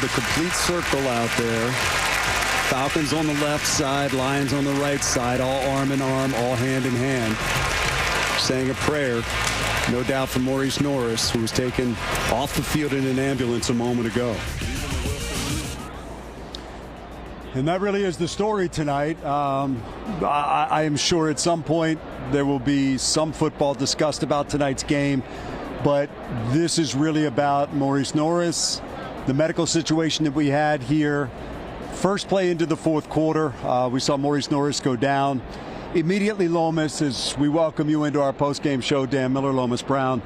the complete circle out there. Falcons on the left side, Lions on the right side, all arm in arm, all hand in hand, saying a prayer, no doubt, for Maurice Norris, who was taken off the field in an ambulance a moment ago. And that really is the story tonight. I am sure at some point there will be some football discussed about tonight's game, but this is really about Maurice Norris, the medical situation that we had here. First play into the fourth quarter, we saw Maurice Norris go down. Immediately, Lomas, as we welcome you into our post-game show, Dan Miller, Lomas Brown,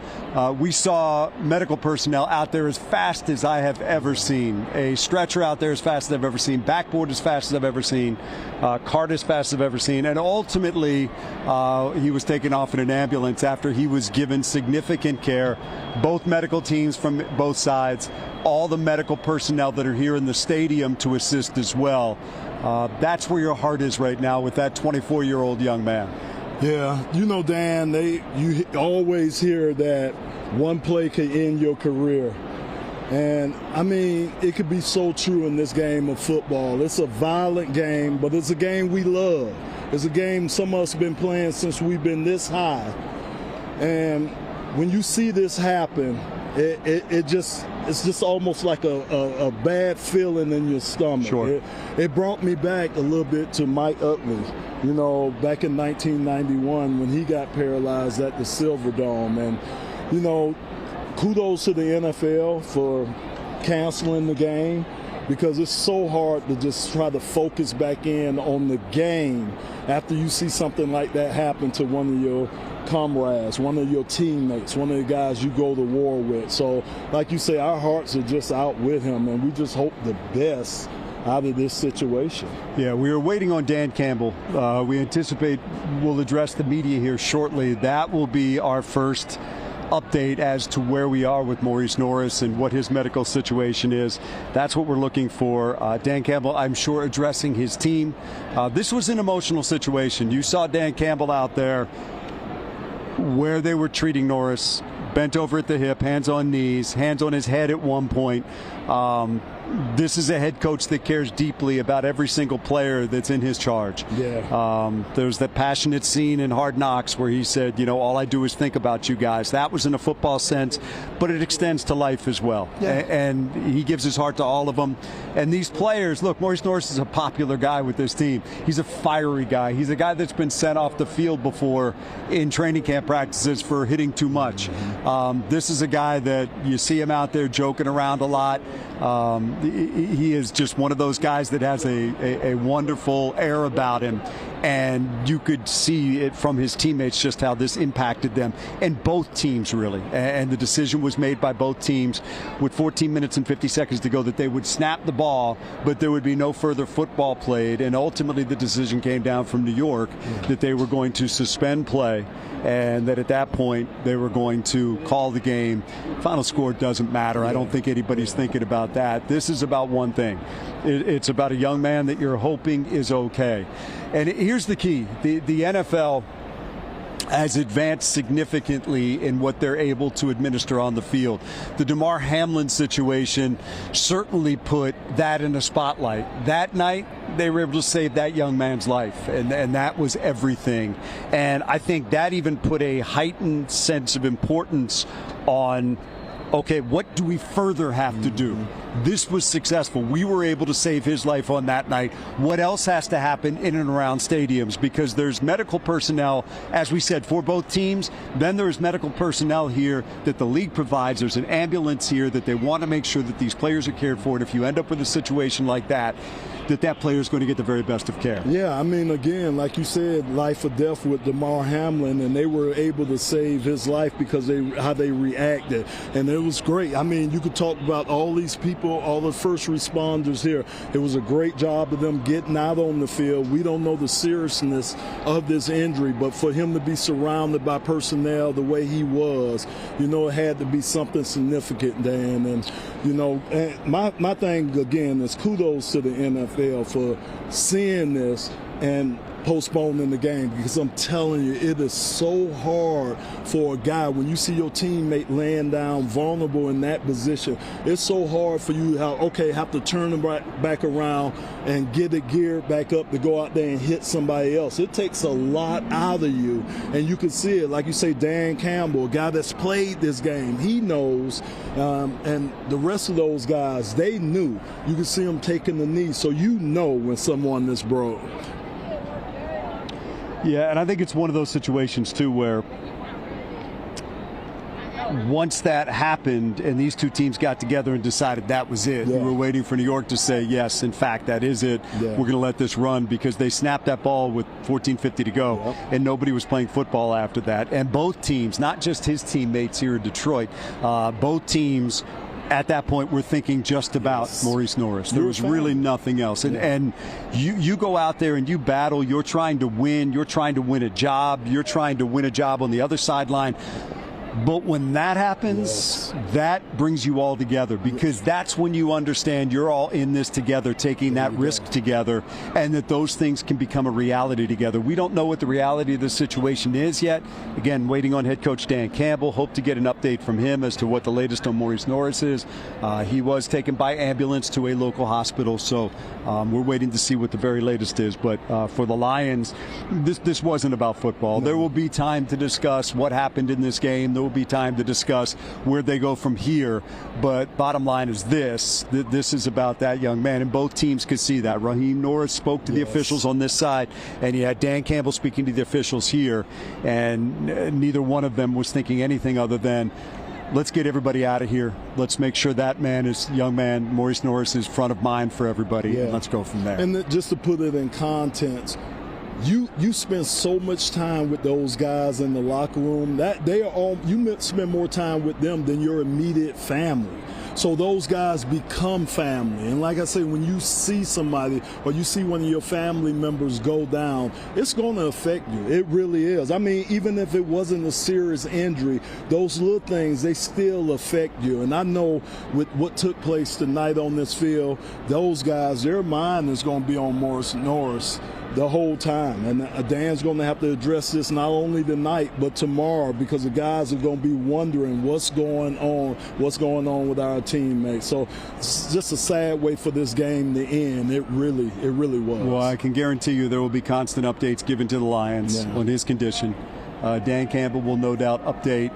we saw medical personnel out there as fast as I have ever seen. A stretcher out there as fast as I've ever seen. Backboard as fast as I've ever seen. Cart as fast as I've ever seen. And ultimately, he was taken off in an ambulance after he was given significant care. Both medical teams from both sides, all the medical personnel that are here in the stadium to assist as well. That's where your heart is right now with that 24-year-old young man. Yeah, you know, Dan, you always hear that one play can end your career. And, I mean, it could be so true in this game of football. It's a violent game, but it's a game we love. It's a game some of us have been playing since we've been this high. And when you see this happen, it's just almost like a bad feeling in your stomach. Sure. It brought me back a little bit to Mike Utley, you know, back in 1991 when he got paralyzed at the Silverdome. And, you know, kudos to the NFL for canceling the game, because it's so hard to just try to focus back in on the game after you see something like that happen to one of your comrades, one of your teammates, one of the guys you go to war with. So, like you say, our hearts are just out with him, and we just hope the best out of this situation. Yeah, we are waiting on Dan Campbell. We anticipate we'll address the media here shortly. That will be our first update as to where we are with Maurice Norris and what his medical situation is. That's what we're looking for. Dan Campbell, I'm sure, addressing his team. This was an emotional situation. You saw Dan Campbell out there where they were treating Norris, bent over at the hip, hands on knees, hands on his head at one point. This is a head coach that cares deeply about every single player that's in his charge. Yeah. There's that passionate scene in Hard Knocks where he said, you know, all I do is think about you guys. That was in a football sense, but it extends to life as well. Yeah. And he gives his heart to all of them. And these players, look, Maurice Norris is a popular guy with this team. He's a fiery guy. He's a guy that's been sent off the field before in training camp practices for hitting too much. This is a guy that you see him out there joking around a lot. He is just one of those guys that has a wonderful air about him, and you could see it from his teammates just how this impacted them, and both teams really. And the decision was made by both teams with 14 minutes and 50 seconds to go that they would snap the ball, but there would be no further football played. And ultimately the decision came down from New York that they were going to suspend play, and that at that point they were going to call the game. Final score doesn't matter. I don't think anybody's thinking about that. This is about one thing. It's about a young man that you're hoping is okay. And here's the key. The NFL has advanced significantly in what they're able to administer on the field. The Damar Hamlin situation certainly put that in a spotlight. That night, they were able to save that young man's life, and that was everything. And I think that even put a heightened sense of importance on, okay, what do we further have to do? This was successful. We were able to save his life on that night. What else has to happen in and around stadiums? Because there's medical personnel, as we said, for both teams. Then there's medical personnel here that the league provides. There's an ambulance here that they want to make sure that these players are cared for. And if you end up with a situation like that, that player is going to get the very best of care. Yeah, I mean, again, like you said, life or death with Damar Hamlin, and they were able to save his life because how they reacted. And it was great. I mean, you could talk about all these people, all the first responders here. It was a great job of them getting out on the field. We don't know the seriousness of this injury, but for him to be surrounded by personnel the way he was, you know, it had to be something significant, Dan. And, you know, and my thing, again, is kudos to the NFL for seeing this and postponing the game, because I'm telling you, it is so hard for a guy when you see your teammate laying down vulnerable in that position. It's so hard for you to have to turn them back around and get it geared back up to go out there and hit somebody else. It takes a lot out of you, and you can see it. Like you say, Dan Campbell, a guy that's played this game, he knows, and the rest of those guys, they knew. You can see them taking the knee, so you know when someone is broke. Yeah, and I think it's one of those situations, too, where once that happened and these two teams got together and decided that was it, we were waiting for New York to say, yes, in fact, that is it. We're going to let this run, because they snapped that ball with 14:50 to go, and nobody was playing football after that. And both teams, not just his teammates here in Detroit, both teams at that point we're thinking just about Maurice Norris. There was really nothing else. And you go out there and you battle. You're trying to win. You're trying to win a job. You're trying to win a job on the other sideline. But when that happens, that brings you all together, because that's when you understand you're all in this together, taking that risk together, and that those things can become a reality together. We don't know what the reality of the situation is yet. Again, waiting on head coach Dan Campbell. Hope to get an update from him as to what the latest on Maurice Norris is. He was taken by ambulance to a local hospital, so we're waiting to see what the very latest is. But for the Lions, this wasn't about football. There will be time to discuss what happened in this game. There will be time to discuss where they go from here, but bottom line is this is about that young man, and both teams could see that. Raheem Norris spoke to the officials on this side, and you had Dan Campbell speaking to the officials here, and neither one of them was thinking anything other than, let's get everybody out of here. Let's make sure that young man, Maurice Norris, is front of mind for everybody, and let's go from there. And just to put it in context, you spend so much time with those guys in the locker room that you spend more time with them than your immediate family. So those guys become family. And like I say, when you see somebody or you see one of your family members go down, it's going to affect you. It really is. I mean, even if it wasn't a serious injury, those little things, they still affect you. And I know with what took place tonight on this field, those guys, their mind is going to be on Maurice Norris the whole time. And Dan's going to have to address this not only tonight but tomorrow, because the guys are going to be wondering what's going on with our teammates. So it's just a sad way for this game to end. It really was. Well, I can guarantee you there will be constant updates given to the Lions on his condition. Dan Campbell will no doubt update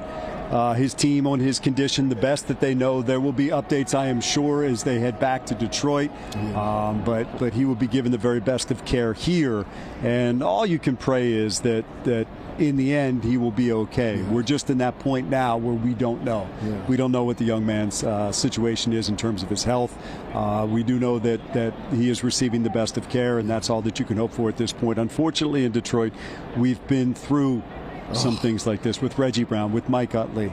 his team on his condition the best that they know. There will be updates, I am sure, as they head back to Detroit. But he will be given the very best of care here. And all you can pray is that in the end he will be okay. We're just in that point now where we don't know. We don't know what the young man's situation is in terms of his health. We do know that he is receiving the best of care, and that's all that you can hope for at this point. Unfortunately, in Detroit, we've been through some things like this with Reggie Brown, with Mike Utley,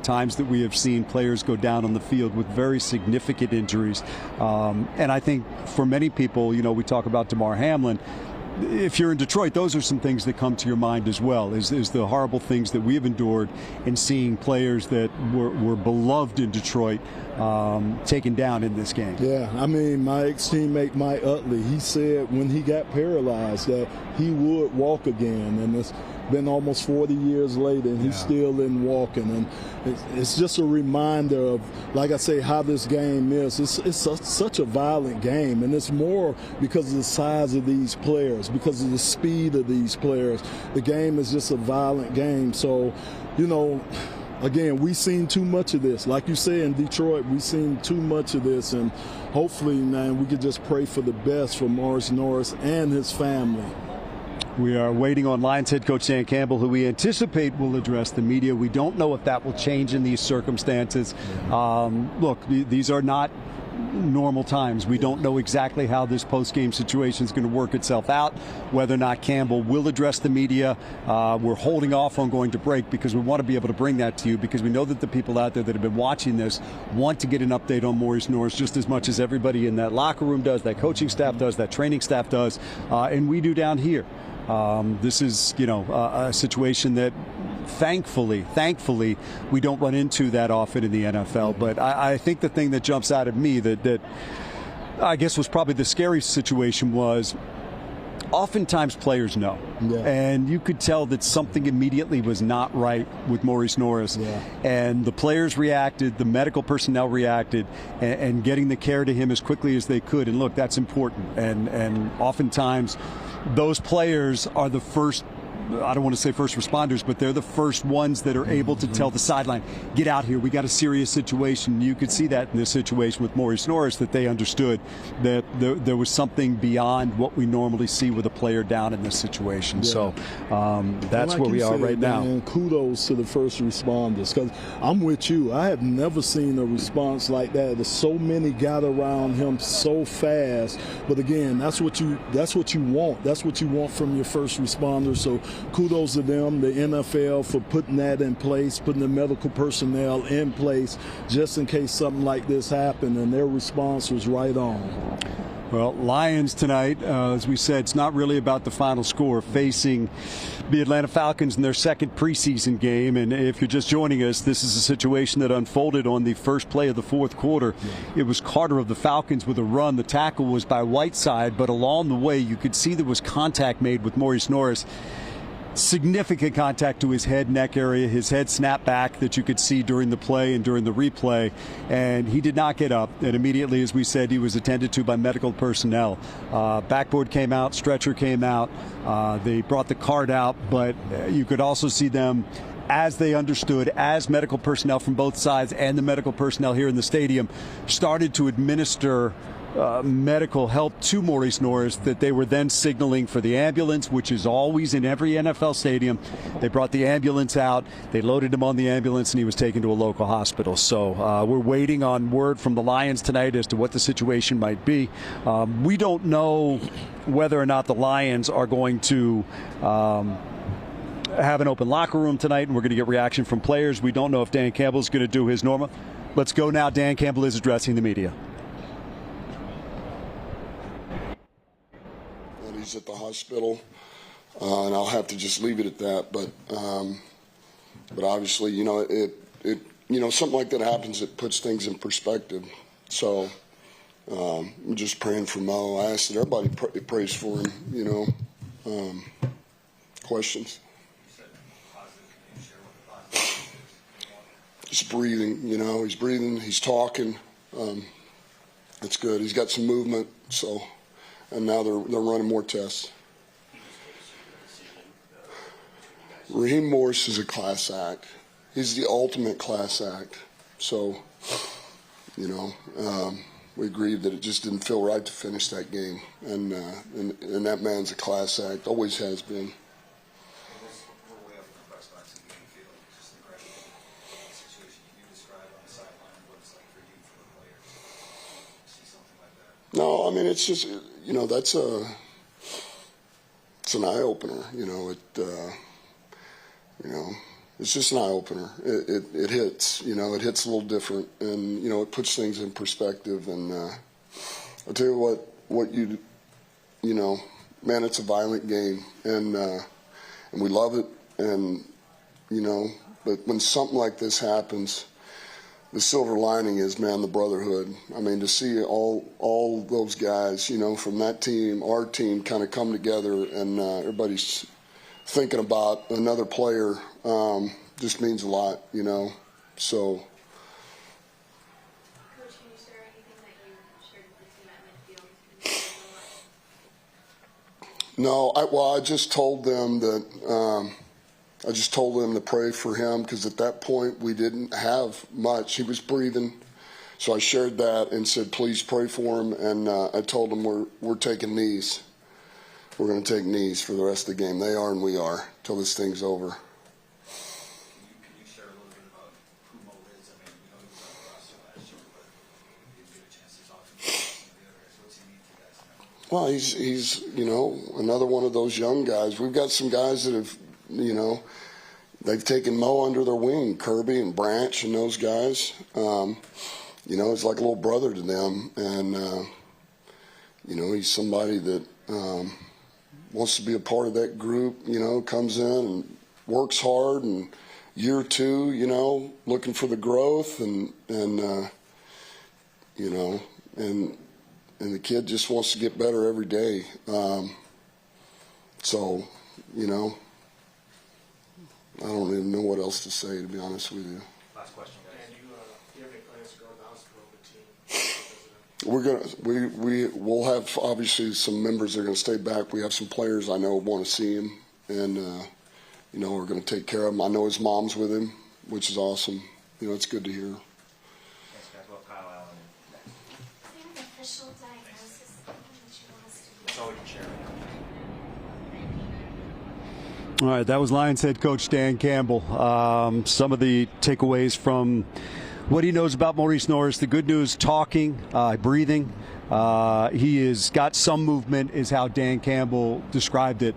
times that we have seen players go down on the field with very significant injuries. And I think for many people, we talk about DeMar Hamlin. If you're in Detroit, those are some things that come to your mind as well, is the horrible things that we have endured in seeing players that were beloved in Detroit taken down in this game. Yeah, I mean, my ex-teammate Mike Utley, he said when he got paralyzed that he would walk again, and it's been almost 40 years later, and he's still in walking. And it's just a reminder of, like I say, how this game is. It's such a violent game, and it's more because of the size of these players, because of the speed of these players. The game is just a violent game. So, again, we've seen too much of this. Like you say, in Detroit, we've seen too much of this, and hopefully, man, we could just pray for the best for Maurice Norris and his family. We are waiting on Lions head coach Dan Campbell, who we anticipate will address the media. We don't know if that will change in these circumstances. Look, these are not normal times. We don't know exactly how this post-game situation is going to work itself out, whether or not Campbell will address the media. We're holding off on going to break because we want to be able to bring that to you, because we know that the people out there that have been watching this want to get an update on Maurice Norris just as much as everybody in that locker room does, that coaching staff does, that training staff does, and we do down here. This is, a situation that thankfully, we don't run into that often in the NFL. But I think the thing that jumps out at me that I guess was probably the scary situation was oftentimes players know. Yeah. And you could tell that something immediately was not right with Maurice Norris. Yeah. And the players reacted, the medical personnel reacted, and getting the care to him as quickly as they could. And look, that's important. And oftentimes those players are the first, I don't want to say first responders, but they're the first ones that are able to tell the sideline, get out here, we got a serious situation. You could see that in this situation with Maurice Norris, that they understood that there was something beyond what we normally see with a player down in this situation. Yeah. So that's like where we are said, right now. Man, kudos to the first responders, because I'm with you. I have never seen a response like that. There's so many got around him so fast. But again, that's what you want. That's what you want from your first responders. So kudos to them, the NFL, for putting that in place, putting the medical personnel in place just in case something like this happened, and their response was right on. Well, Lions tonight, as we said, it's not really about the final score, facing the Atlanta Falcons in their second preseason game. And if you're just joining us, this is a situation that unfolded on the first play of the fourth quarter. Yeah. It was Carter of the Falcons with a run. The tackle was by Whiteside, but along the way you could see there was contact made with Maurice Norris. Significant contact to his head, neck area. His head snapped back that you could see during the play and during the replay, and he did not get up. And immediately, as we said, he was attended to by medical personnel. Backboard came out, stretcher came out. They brought the cart out, but you could also see them, as they understood, as medical personnel from both sides and the medical personnel here in the stadium started to administer medical help to Maurice Norris, that they were then signaling for the ambulance, which is always in every NFL stadium. They brought the ambulance out, they loaded him on the ambulance, and he was taken to a local hospital. So we're waiting on word from the Lions tonight as to what the situation might be. We don't know whether or not the Lions are going to have an open locker room tonight, and we're going to get reaction from players. We don't know if Dan Campbell is going to do his normal. Let's go now. Dan Campbell is addressing the media. He's at the hospital, and I'll have to just leave it at that. But obviously, something like that happens, it puts things in perspective. So I'm just praying for Mo. I asked that everybody prays for him. Questions? He's breathing. He's breathing. He's talking. It's good. He's got some movement. So. And now they're running more tests. Raheem Morris is a class act. He's the ultimate class act. So, we agreed that it just didn't feel right to finish that game. And that man's a class act, always has been. No, I mean, it's just, it's an eye-opener, it's just an eye-opener. It hits, it hits a little different, and, it puts things in perspective. And I'll tell you what man, it's a violent game, and we love it, and, but when something like this happens, the silver lining is, man, the brotherhood. I mean, to see all those guys, from that team, our team, kind of come together, and everybody's thinking about another player, just means a lot, So. Coach, can you share anything that you shared with the team at midfield? No, I just told them that. I just told them to pray for him, because at that point we didn't have much. He was breathing, so I shared that and said, please pray for him. And I told them we're taking knees. We're going to take knees for the rest of the game. They are and we are till this thing's over. Can you share a little bit about who Mo is? I mean, he was on the roster last year, but you didn't get a chance to talk to him. Some of the other guys. What's he mean to you guys now? Well, he's another one of those young guys. We've got some guys that have, they've taken Mo under their wing, Kirby and Branch and those guys. It's like a little brother to them. And, he's somebody that wants to be a part of that group, comes in and works hard. And year two, looking for the growth and the kid just wants to get better every day. So, you know, I don't even know what else to say, to be honest with you. Last question, guys. And do you have any plans to go to the hospital with the team? We'll have obviously some members that are going to stay back. We have some players I know want to see him, and you know, we're going to take care of him. I know his mom's with him, which is awesome. You know, it's good to hear. Thanks, guys. Well, Kyle Allen next. Is there an official diagnosis that you want us to That's all we can share right now. All right, that was Lions head coach Dan Campbell. Some of the takeaways from what he knows about Maurice Norris. The good news, talking, breathing. He has got some movement, is how Dan Campbell described it.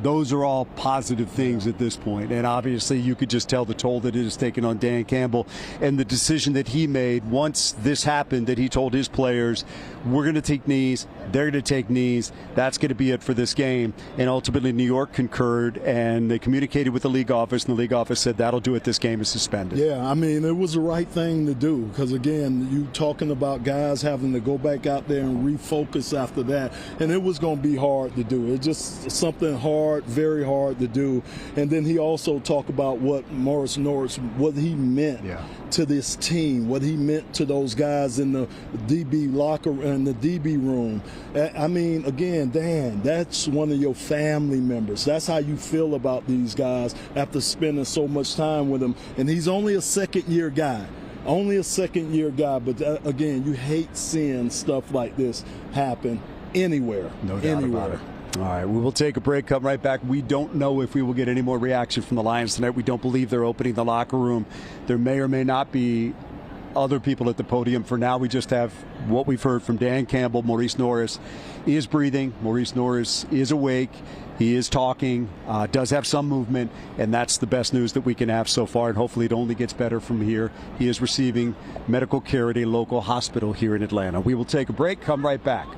Those are all positive things at this point. And obviously you could just tell the toll that it has taken on Dan Campbell and the decision that he made once this happened, that he told his players, we're going to take knees, they're going to take knees, that's going to be it for this game. And ultimately New York concurred, and they communicated with the league office, and the league office said that'll do it, this game is suspended. Yeah, I mean, it was the right thing to do because, again, you talking about guys having to go back out there and refocus after that, and it was going to be hard to do. It's just something hard, very hard to do. And then he also talked about what Maurice Norris, what he meant to this team, what he meant to those guys in the DB locker and the DB room. I mean, again, Dan, that's one of your family members. That's how you feel about these guys after spending so much time with them. And he's only a second-year guy. Only a second-year guy, but again, you hate seeing stuff like this happen anywhere. No doubt about it. All right, we will take a break, come right back. We don't know if we will get any more reaction from the Lions tonight. We don't believe they're opening the locker room. There may or may not be other people at the podium. For now, we just have what we've heard from Dan Campbell. Maurice Norris is breathing. Maurice Norris is awake. He is talking, does have some movement, and that's the best news that we can have so far, and hopefully it only gets better from here. He is receiving medical care at a local hospital here in Atlanta. We will take a break, come right back.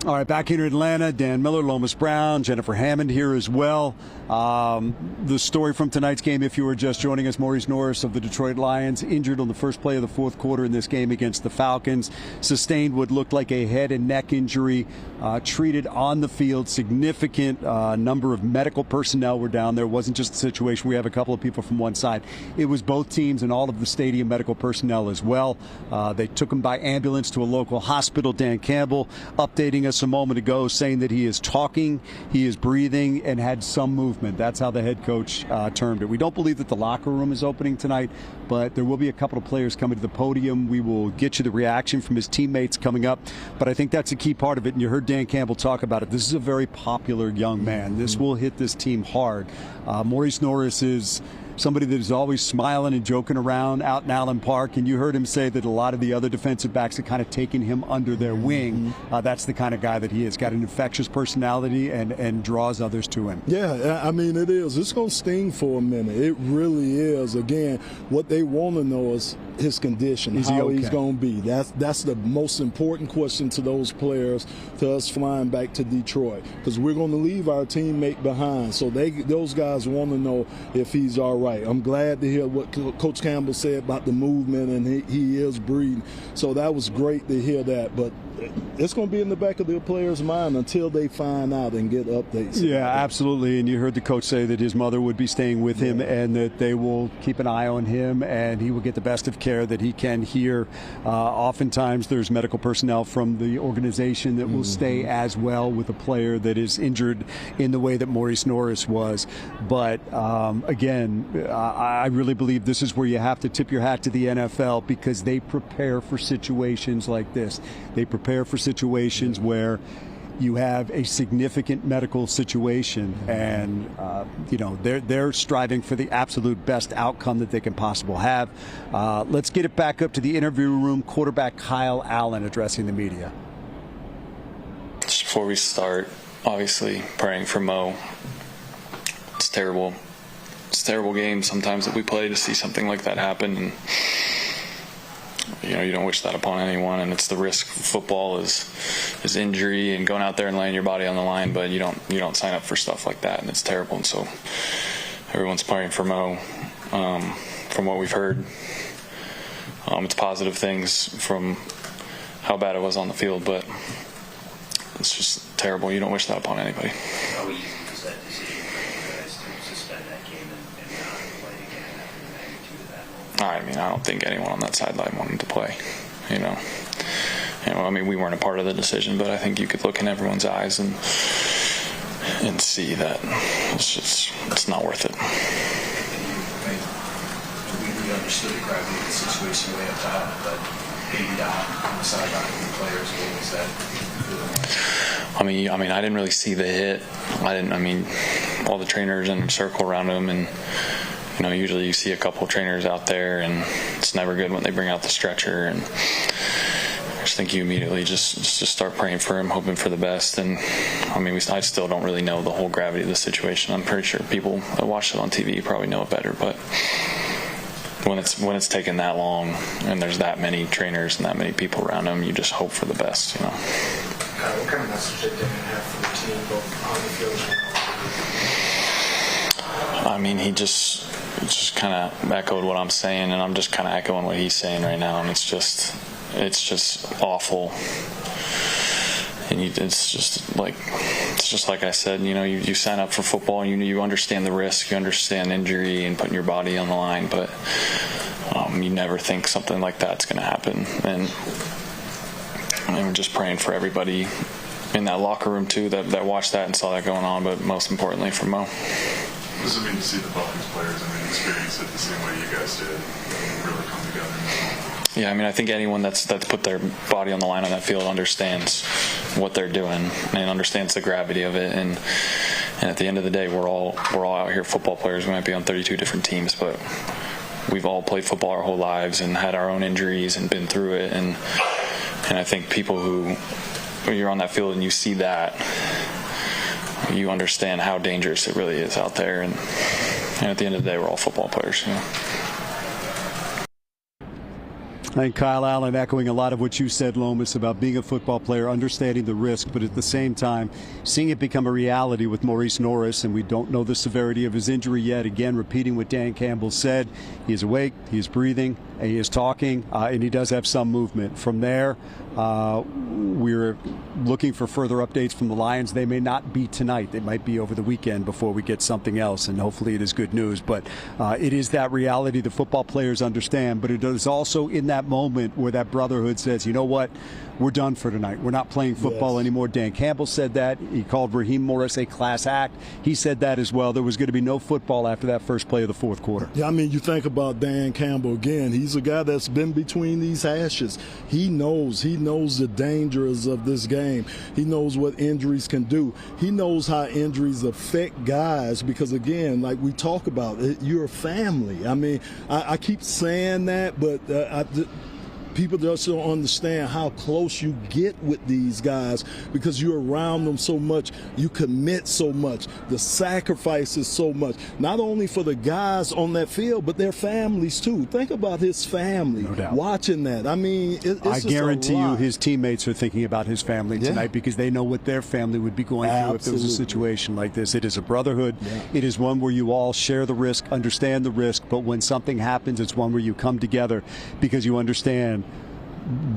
All right, back here in Atlanta, Dan Miller, Lomas Brown, Jennifer Hammond here as well. The story from tonight's game, if you were just joining us, Maurice Norris of the Detroit Lions injured on the first play of the fourth quarter in this game against the Falcons. Sustained what looked like a head and neck injury, treated on the field. Significant number of medical personnel were down there. It wasn't just a situation. We have a couple of people from one side. It was both teams and all of the stadium medical personnel as well. They took him by ambulance to a local hospital. Dan Campbell updating us a moment ago, saying that he is talking, he is breathing, and had some movement. That's how the head coach termed it. We don't believe that the locker room is opening tonight, but there will be a couple of players coming to the podium. We will get you the reaction from his teammates coming up, but I think that's a key part of it, and you heard Dan Campbell talk about it. This is a very popular young man. This will hit this team hard. Maurice Norris is somebody that is always smiling and joking around out in Allen Park, and you heard him say that a lot of the other defensive backs have kind of taken him under their wing. That's the kind of guy that he is. Got an infectious personality and draws others to him. Yeah, I mean, it is. It's going to sting for a minute. It really is. Again, what they want to know is his condition, is how he he's okay? going to be. That's the most important question to those players, to us flying back to Detroit, because we're going to leave our teammate behind. So those guys want to know if he's all right. I'm glad to hear what Coach Campbell said about the movement, and he is breathing. So that was great to hear that. But it's going to be in the back of the players' mind until they find out and get updates. Yeah, absolutely. And you heard the coach say that his mother would be staying with him, and that they will keep an eye on him, and he will get the best of care that he can here. Oftentimes there's medical personnel from the organization that will stay as well with a player that is injured in the way that Maurice Norris was. But again, I really believe this is where you have to tip your hat to the NFL, because they prepare for situations like this. They prepare for situations where you have a significant medical situation, and they're striving for the absolute best outcome that they can possibly have. Let's get it back up to the interview room. Quarterback Kyle Allen addressing the media. Just before we start, obviously praying for Mo. it's terrible. It's a terrible game sometimes that we play to see something like that happen, and you don't wish that upon anyone. And it's the risk of football is injury and going out there and laying your body on the line, but you don't sign up for stuff like that, and it's terrible. And so everyone's praying for Mo. From what we've heard, it's positive things from how bad it was on the field, but it's just terrible. You don't wish that upon anybody. How easy was that decision for you guys to suspend that game and not play again after the magnitude of that moment? I mean, I don't think anyone on that sideline wanted to play. We weren't a part of the decision, but I think you could look in everyone's eyes and see that it's not worth it. We understood the gravity of the situation way up top, but maybe down on the sideline of the players, what was that? I didn't really see the hit. All the trainers in a circle around him, and usually you see a couple trainers out there, and it's never good when they bring out the stretcher. And I just think you immediately just start praying for him, hoping for the best. And I still don't really know the whole gravity of the situation. I'm pretty sure people that watch it on TV probably know it better, but when it's taken that long and there's that many trainers and that many people around him, you just hope for the best. What kind of message did Dan have for the team, both on the field and He just kind of echoed what I'm saying, and I'm just kind of echoing what he's saying right now, and it's just awful. And it's just like I said, you sign up for football, and you understand the risk, you understand injury and putting your body on the line, but you never think something like that's going to happen. And we're just praying for everybody in that locker room too that watched that and saw that going on, but most importantly for Mo. What does it mean to see the Falcons players experience it the same way you guys did and really come together? Yeah, I think anyone that's put their body on the line on that field understands what they're doing and understands the gravity of it. And at the end of the day, we're all out here football players. We might be on 32 different teams, but we've all played football our whole lives and had our own injuries and been through it. And I think people when you're on that field and you see that, you understand how dangerous it really is out there. And at the end of the day, we're all football players. I think Kyle Allen echoing a lot of what you said, Lomas, about being a football player, understanding the risk, but at the same time, seeing it become a reality with Maurice Norris, and we don't know the severity of his injury yet. Again, repeating what Dan Campbell said, he is awake, he is breathing, he is talking, and he does have some movement. From there, we're looking for further updates from the Lions. They may not be tonight. They might be over the weekend before we get something else, and hopefully it is good news. But it is that reality the football players understand, but it is also in that moment where that brotherhood says, you know what, we're done for tonight. We're not playing football anymore. Dan Campbell said that. He called Raheem Morris a class act. He said that as well. There was going to be no football after that first play of the fourth quarter. Yeah, you think about Dan Campbell again. He's a guy that's been between these hashes. He knows the dangers of this game. He knows what injuries can do. He knows how injuries affect guys because, again, like we talk about, you're a family. I keep saying that, but people just don't understand how close you get with these guys because you're around them so much. You commit so much. The sacrifice is so much. Not only for the guys on that field, but their families too. Think about his family watching that. It's I guarantee you his teammates are thinking about his family tonight because they know what their family would be going through if there was a situation like this. It is a brotherhood. Yeah. It is one where you all share the risk, understand the risk, but when something happens, it's one where you come together because you understand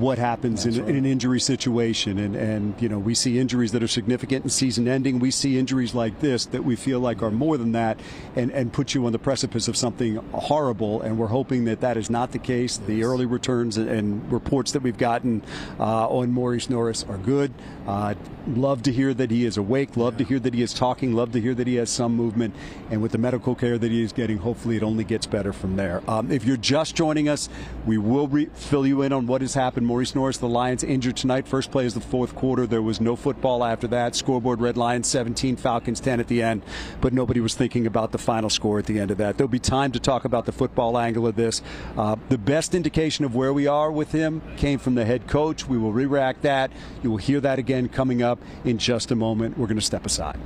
what happens in an injury situation. And we see injuries that are significant and season ending. We see injuries like this that we feel like are more than that and put you on the precipice of something horrible. And we're hoping that that is not the case. The early returns and reports that we've gotten on Maurice Norris are good. Love to hear that he is awake. Love to hear that he is talking. Love to hear that he has some movement. And with the medical care that he is getting, hopefully it only gets better from there. If you're just joining us, we will fill you in on what has happened. Maurice Norris, the Lions, injured tonight. First play is the fourth quarter. There was no football after that. Scoreboard read Lions 17, Falcons 10 at the end, but nobody was thinking about the final score at the end of that. There'll be time to talk about the football angle of this. The best indication of where we are with him came from the head coach. We will re-react that. You will hear that again coming up in just a moment. We're going to step aside.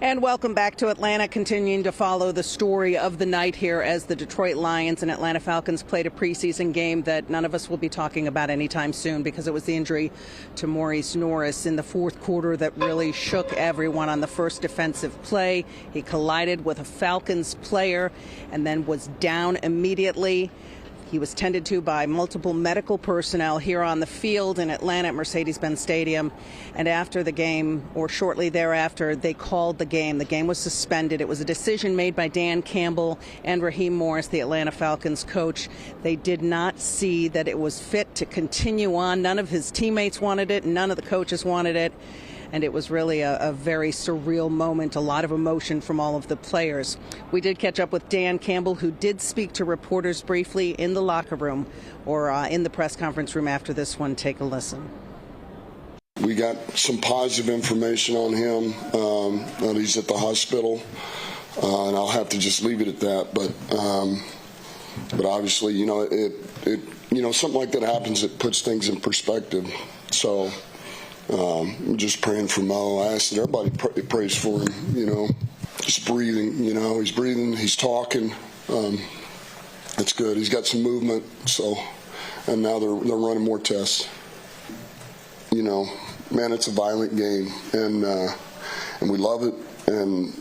And welcome back to Atlanta, continuing to follow the story of the night here as the Detroit Lions and Atlanta Falcons played a preseason game that none of us will be talking about anytime soon because it was the injury to Maurice Norris in the fourth quarter that really shook everyone on the first defensive play. He collided with a Falcons player and then was down immediately. He was tended to by multiple medical personnel here on the field in Atlanta at Mercedes-Benz Stadium. And after the game, or shortly thereafter, they called the game. The game was suspended. It was a decision made by Dan Campbell and Raheem Morris, the Atlanta Falcons coach. They did not see that it was fit to continue on. None of his teammates wanted it. None of the coaches wanted it. And it was really a very surreal moment, a lot of emotion from all of the players. We did catch up with Dan Campbell, who did speak to reporters briefly in the locker room or in the press conference room after this one. Take a listen. We got some positive information on him, that he's at the hospital, and I'll have to just leave it at that. But obviously, something like that happens, it puts things in perspective. So I'm just praying for Mo. I asked that everybody prays for him, just breathing, he's breathing, he's talking. It's good. He's got some movement. So, and now they're running more tests. Man, it's a violent game, and we love it. And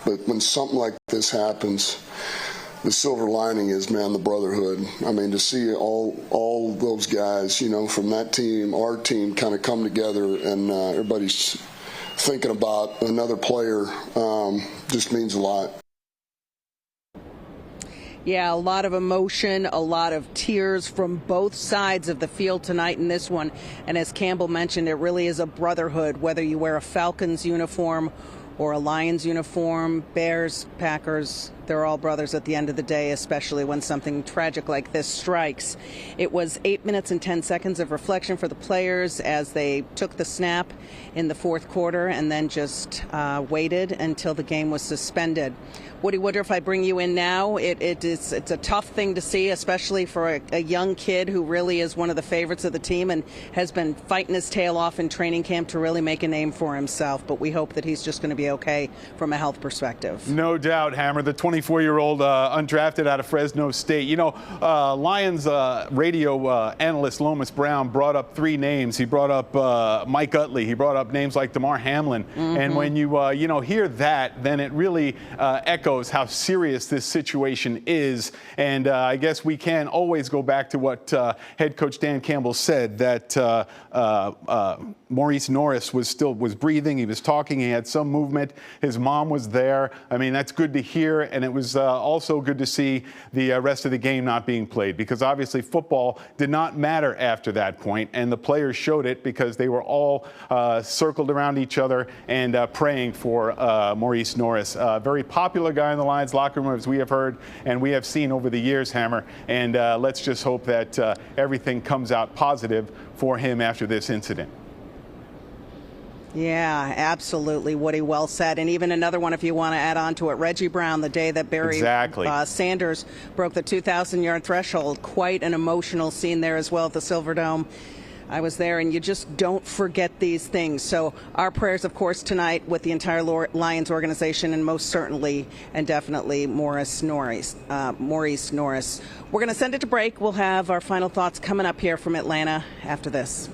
but when something like this happens, the silver lining is, man, the brotherhood. I mean, to see all those guys, from that team, our team, kind of come together, and everybody's thinking about another player, just means a lot. Yeah, a lot of emotion, a lot of tears from both sides of the field tonight in this one. And as Campbell mentioned, it really is a brotherhood, whether you wear a Falcons uniform or a Lions uniform, Bears, Packers, they're all brothers at the end of the day, especially when something tragic like this strikes. It was 8 minutes and 10 seconds of reflection for the players as they took the snap in the fourth quarter and then just waited until the game was suspended. Woody Woodruff, I bring you in now. It's a tough thing to see, especially for a young kid who really is one of the favorites of the team and has been fighting his tail off in training camp to really make a name for himself. But we hope that he's just going to be okay from a health perspective. No doubt, Hammer. The 24-year-old undrafted out of Fresno State. Lions radio analyst Lomas Brown brought up three names. He brought up Mike Utley. He brought up names like Damar Hamlin. Mm-hmm. And when you hear that, then it really echoes how serious this situation is. And I guess we can always go back to what head coach Dan Campbell said, that Maurice Norris was breathing. He was talking. He had some movement. His mom was there. I mean, that's good to hear. And it was also good to see the rest of the game not being played, because obviously football did not matter after that point. And the players showed it because they were all circled around each other and praying for Maurice Norris. Very popular guy in the Lions locker room, as we have heard and we have seen over the years, Hammer. And let's just hope that everything comes out positive for him after this incident. Yeah, absolutely, Woody. Well said. And even another one, if you want to add on to it, Reggie Brown, the day that Barry Sanders broke the 2,000-yard threshold. Quite an emotional scene there as well at the Silverdome. I was there, and you just don't forget these things. So our prayers, of course, tonight with the entire Lions organization, and most certainly and definitely Maurice Norris. We're going to send it to break. We'll have our final thoughts coming up here from Atlanta after this.